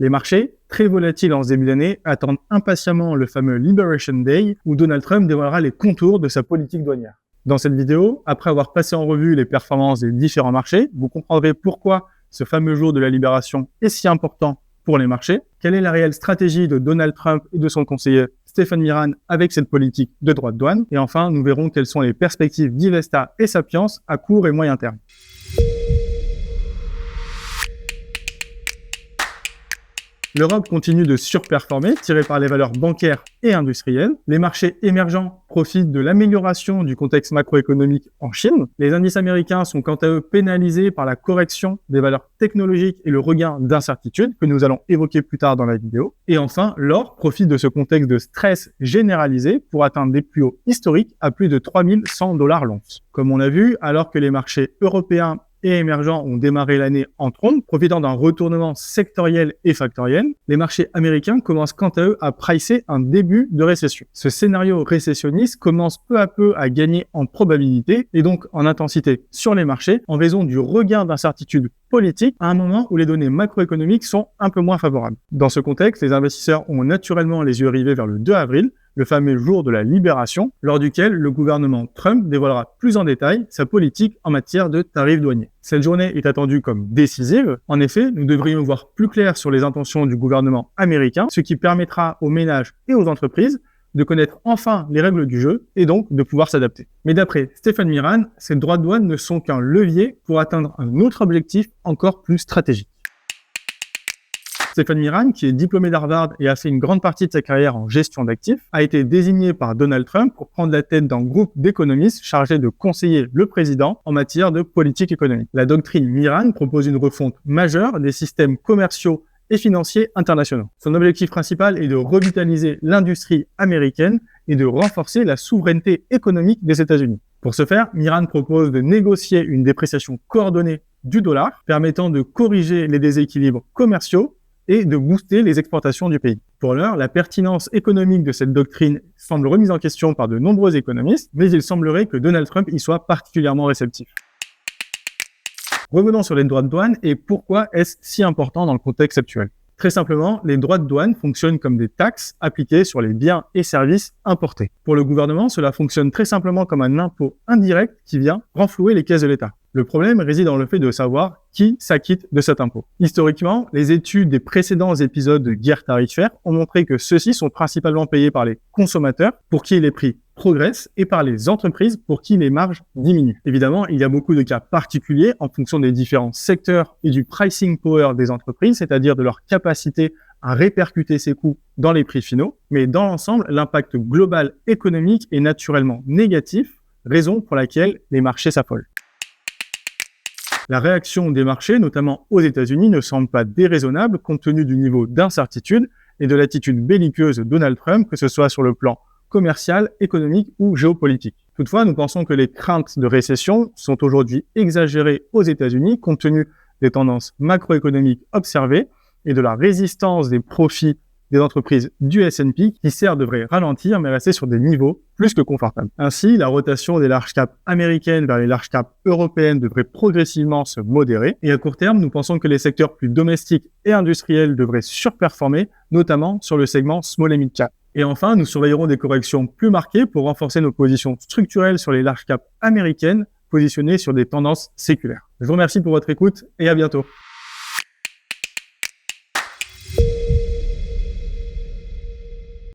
Les marchés, très volatiles en ce début d'année, attendent impatiemment le fameux Liberation Day où Donald Trump dévoilera les contours de sa politique douanière. Dans cette vidéo, après avoir passé en revue les performances des différents marchés, vous comprendrez pourquoi ce fameux jour de la libération est si important pour les marchés, quelle est la réelle stratégie de Donald Trump et de son conseiller Stephen Miran avec cette politique de droits de douane, et enfin, nous verrons quelles sont les perspectives d'Ivesta et Sapiens à court et moyen terme. L'Europe continue de surperformer, tirée par les valeurs bancaires et industrielles. Les marchés émergents profitent de l'amélioration du contexte macroéconomique en Chine. Les indices américains sont quant à eux pénalisés par la correction des valeurs technologiques et le regain d'incertitude que nous allons évoquer plus tard dans la vidéo. Et enfin, l'or profite de ce contexte de stress généralisé pour atteindre des plus hauts historiques à plus de 3100 $ l'once. Comme on l'a vu, alors que les marchés européens et émergents ont démarré l'année en trombe, profitant d'un retournement sectoriel et factoriel, les marchés américains commencent quant à eux à pricer un début de récession. Ce scénario récessionniste commence peu à peu à gagner en probabilité et donc en intensité sur les marchés en raison du regain d'incertitude politique à un moment où les données macroéconomiques sont un peu moins favorables. Dans ce contexte, les investisseurs ont naturellement les yeux rivés vers le 2 avril, le fameux jour de la libération, lors duquel le gouvernement Trump dévoilera plus en détail sa politique en matière de tarifs douaniers. Cette journée est attendue comme décisive. En effet, nous devrions voir plus clair sur les intentions du gouvernement américain, ce qui permettra aux ménages et aux entreprises de connaître enfin les règles du jeu et donc de pouvoir s'adapter. Mais d'après Stephen Miran, ces droits de douane ne sont qu'un levier pour atteindre un autre objectif encore plus stratégique. Stephen Miran, qui est diplômé d'Harvard et a fait une grande partie de sa carrière en gestion d'actifs, a été désigné par Donald Trump pour prendre la tête d'un groupe d'économistes chargés de conseiller le président en matière de politique économique. La doctrine Miran propose une refonte majeure des systèmes commerciaux et financiers internationaux. Son objectif principal est de revitaliser l'industrie américaine et de renforcer la souveraineté économique des États-Unis. Pour ce faire, Miran propose de négocier une dépréciation coordonnée du dollar, permettant de corriger les déséquilibres commerciaux et de booster les exportations du pays. Pour l'heure, la pertinence économique de cette doctrine semble remise en question par de nombreux économistes, mais il semblerait que Donald Trump y soit particulièrement réceptif. Revenons sur les droits de douane et pourquoi est-ce si important dans le contexte actuel. Très simplement, les droits de douane fonctionnent comme des taxes appliquées sur les biens et services importés. Pour le gouvernement, cela fonctionne très simplement comme un impôt indirect qui vient renflouer les caisses de l'État. Le problème réside dans le fait de savoir qui s'acquitte de cet impôt. Historiquement, les études des précédents épisodes de guerre tarifaire ont montré que ceux-ci sont principalement payés par les consommateurs, pour qui les prix progressent, et par les entreprises, pour qui les marges diminuent. Évidemment, il y a beaucoup de cas particuliers en fonction des différents secteurs et du pricing power des entreprises, c'est-à-dire de leur capacité à répercuter ces coûts dans les prix finaux. Mais dans l'ensemble, l'impact global économique est naturellement négatif, raison pour laquelle les marchés s'affolent. La réaction des marchés, notamment aux États-Unis, ne semble pas déraisonnable compte tenu du niveau d'incertitude et de l'attitude belliqueuse de Donald Trump, que ce soit sur le plan commercial, économique ou géopolitique. Toutefois, nous pensons que les craintes de récession sont aujourd'hui exagérées aux États-Unis compte tenu des tendances macroéconomiques observées et de la résistance des profits des entreprises du S&P qui certes devraient ralentir mais rester sur des niveaux plus que confortables. Ainsi, la rotation des large caps américaines vers les large caps européennes devrait progressivement se modérer et à court terme, nous pensons que les secteurs plus domestiques et industriels devraient surperformer, notamment sur le segment small et mid cap. Et enfin, nous surveillerons des corrections plus marquées pour renforcer nos positions structurelles sur les large caps américaines positionnées sur des tendances séculaires. Je vous remercie pour votre écoute et à bientôt.